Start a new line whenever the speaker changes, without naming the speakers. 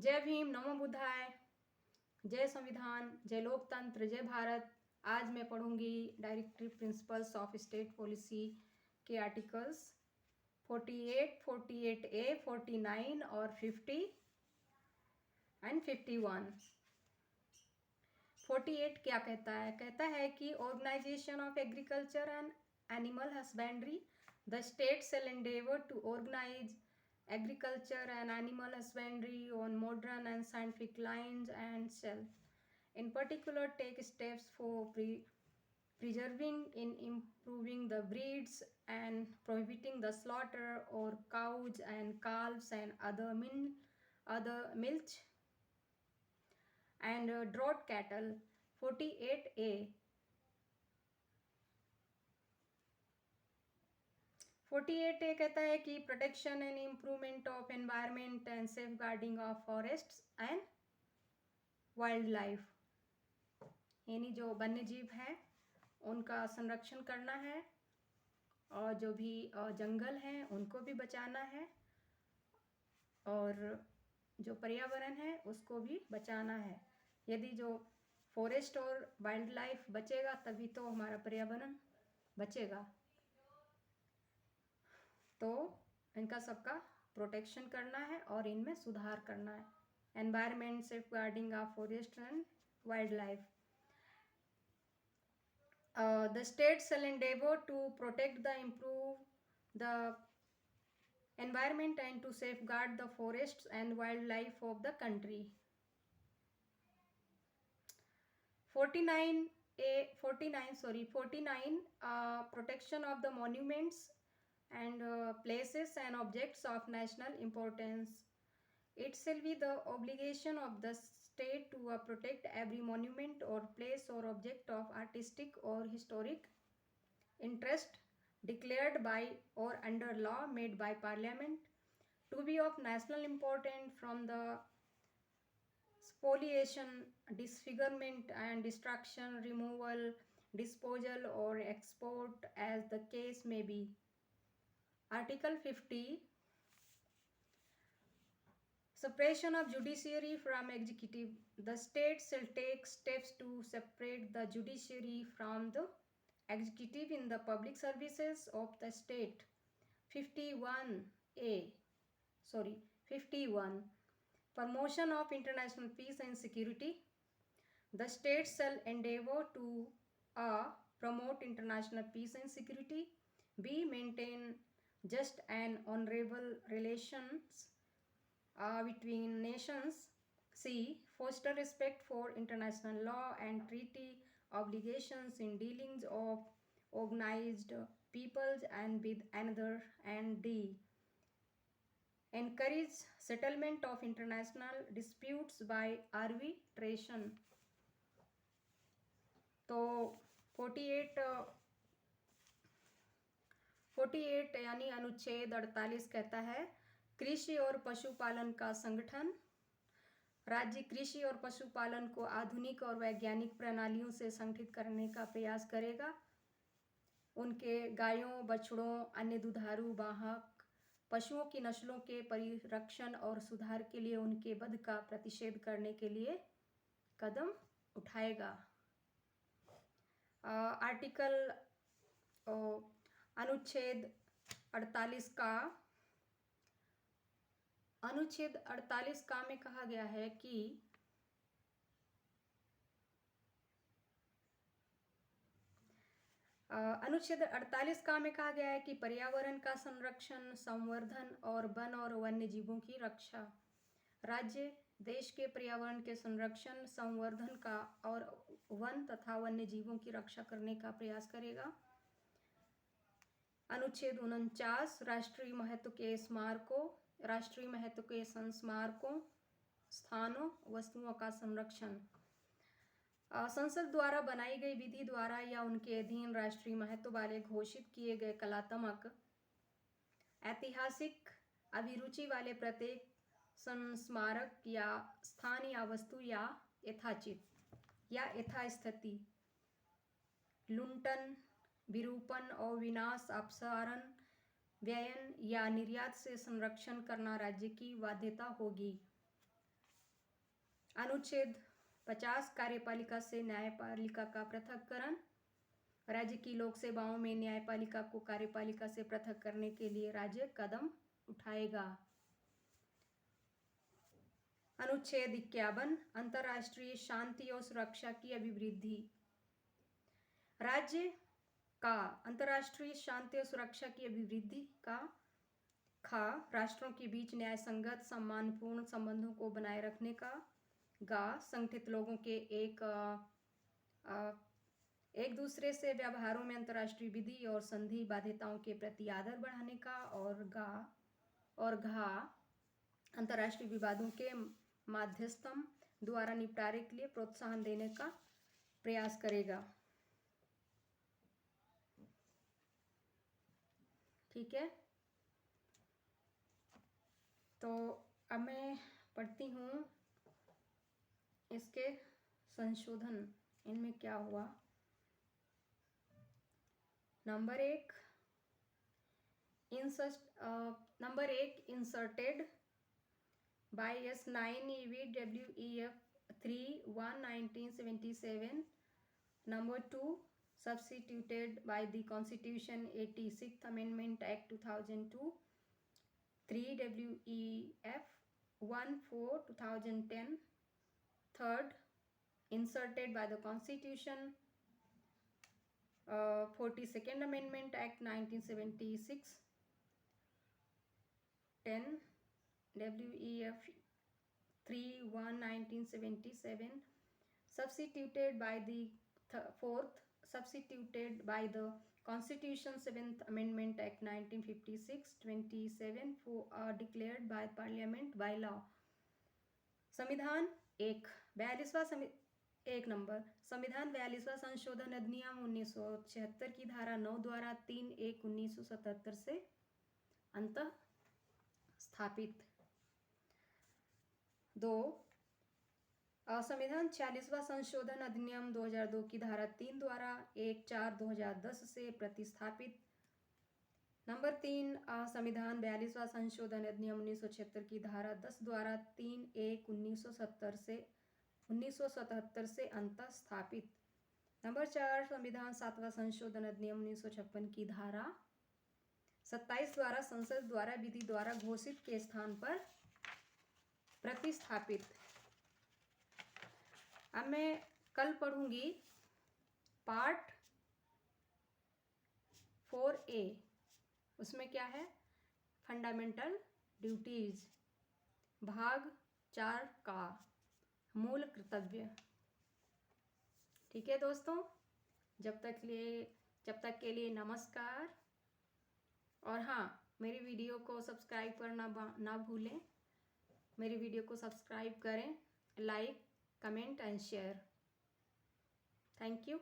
जय भीम, नमो बुद्धाय, जय संविधान, जय लोकतंत्र, जय भारत। आज मैं पढ़ूंगी directive principles of state policy के आर्टिकल्स 48, 48A, 49 और 50 एंड 51। 48 क्या कहता है? कहता है कि organisation of agriculture and animal husbandry, the state shall endeavour to organise agriculture and animal husbandry on modern and scientific lines and shall in particular take steps for preserving in improving the breeds and prohibiting the slaughter or cows and calves and other milch and draught cattle. 48A 48A कहता है कि protection and improvement of environment and safeguarding of forests and wildlife, यानी जो वन्य जीव हैं उनका संरक्षण करना है और जो भी जंगल हैं उनको भी बचाना है और जो पर्यावरण है उसको भी बचाना है। यदि जो फॉरेस्ट और वाइल्ड लाइफ बचेगा तभी तो हमारा पर्यावरण बचेगा। तो इनका सबका प्रोटेक्शन करना है और इनमें सुधार करना है। Environment safeguarding of forest and wildlife. The state shall endeavor to protect the improve the environment and to safeguard the forests and wildlife of the country. 49 protection of the monuments and places and objects of national importance. It shall be the obligation of the state to protect every monument or place or object of artistic or historic interest declared by or under law made by Parliament to be of national importance from the spoliation, disfigurement and destruction, removal, disposal or export as the case may be. Article 50, separation of judiciary from executive. The state shall take steps to separate the judiciary from the executive in the public services of the state. 51. Promotion of international peace and security. The state shall endeavor to a. Promote international peace and security. B. Maintain just and honorable relations between nations. C. Foster respect for international law and treaty obligations in dealings of organized peoples and with another. And D. Encourage settlement of international disputes by arbitration. तो 48 यानी अनुच्छेद 48 कहता है कृषि और पशुपालन का संगठन। राज्य कृषि और पशुपालन को आधुनिक और वैज्ञानिक प्रणालियों से संगठित करने का प्रयास करेगा। उनके गायों, बछड़ों, अन्य दुधारू वाहक पशुओं की नस्लों के परिरक्षण और सुधार के लिए उनके वध का प्रतिषेध करने के लिए कदम उठाएगा। आर्टिकल अनुच्छेद 48 का में कहा गया है कि अनुच्छेद 48 का में कहा गया है कि पर्यावरण का संरक्षण, संवर्धन और वन और वन्य जीवों की रक्षा। राज्य देश के पर्यावरण के संरक्षण, संवर्धन का और वन तथा वन्य जीवों की रक्षा करने का प्रयास करेगा। अनुच्छेद 49 राष्ट्रीय महत्व के स्मारकों, राष्ट्रीय महत्व के संस्मारकों, स्थानों, वस्तुओं का संरक्षण। संसद द्वारा बनाई गई विधि द्वारा या उनके अधीन राष्ट्रीय महत्व वाले घोषित किए गए कलात्मक, ऐतिहासिक अभिरुचि वाले प्रत्येक संस्मारक या स्थान या वस्तु या यथाचित या यथास्थिति लुंठन, विरूपण और विनाश, अपसारण, व्ययन या निर्यात से संरक्षण करना राज्य की बाध्यता होगी। अनुच्छेद 50 कार्यपालिका से न्यायपालिका का पृथक्करण। राज्य की लोक सेवाओं में न्यायपालिका को कार्यपालिका से पृथक करने के लिए राज्य कदम उठाएगा। अनुच्छेद 51 अंतर्राष्ट्रीय शांति और सुरक्षा की अभिवृद्धि। राज्य का अंतर्राष्ट्रीय शांति और सुरक्षा की अभिवृद्धि का खा राष्ट्रों के बीच न्याय संगत सम्मानपूर्ण संबंधों को बनाए रखने का। गा संगठित लोगों के एक दूसरे से व्यवहारों में अंतर्राष्ट्रीय विधि और संधि बाध्यताओं के प्रति आदर बढ़ाने का। और घा अंतर्राष्ट्रीय विवादों के माध्यस्थम द्वारा निपटारे के लिए प्रोत्साहन देने का प्रयास करेगा। ठीक है, तो अब मैं पढ़ती हूँ इसके संशोधन, इनमें क्या हुआ। नंबर एक inserted by S9 EVWEF 3/1 1977. Number 2 substituted by the Constitution 86th Amendment Act 2002. 3 WEF 1/4 2010. Third, inserted by the Constitution 42nd Amendment Act 1976. 10 WEF 3/1 1977 substituted by the fourth substituted by the Constitution 7th Amendment Act 1956 27 for declared by Parliament by law. संविधान 42वां संशोधन अधिनियम 1976 की धारा 9 द्वारा 3/1/1977 से अंतः स्थापित। 2 संविधान 46वां संशोधन अधिनियम 2002 की धारा 3 द्वारा 1/4/2010 से प्रतिस्थापित। नंबर 3 संविधान 42वां संशोधन अधिनियम 1976 की धारा 10 द्वारा 3/1/1977 से अंतः स्थापित। नंबर 4 संविधान 7वां संशोधन अधिनियम 1956 की धारा 27 द्वारा संसद द्वारा विधि द्वारा घोषित के स्थान पर प्रतिस्थापित। अब मैं कल पढ़ूंगी पार्ट 4A। उसमें क्या है, फंडामेंटल ड्यूटीज, भाग 4 का मूल कर्तव्य। ठीक है दोस्तों, जब तक के लिए नमस्कार। और हाँ, मेरी वीडियो को सब्सक्राइब करना ना भूलें। मेरी वीडियो को सब्सक्राइब करें, like, comment and share. Thank you.